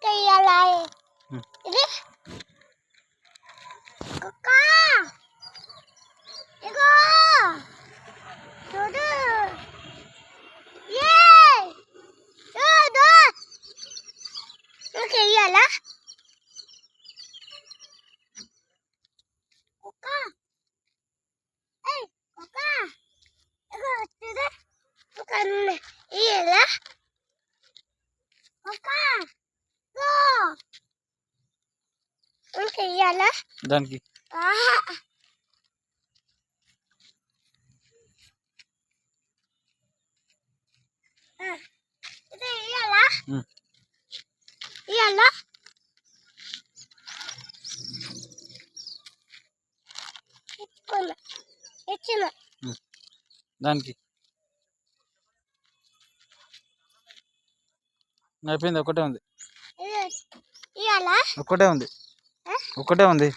ఇయ్యాలా ఇది కుక్క ఇగో చూడు ఏ చూడు ఓకే ఇయ్యాలా కుక్క ఏయ్ కుక్క ఇగో చూడు కుక్క ఇయ్యాలా కుక్క గో ఓకే ఇయ్యాలా దానికి ఇది ఇయ్యాలా ఇయ్యాలా ఇచ్చిన దానికి అయిపోయింది. ఒకటే ఉంది. ఇయ్యాలా ఒక్కటే ఉంది.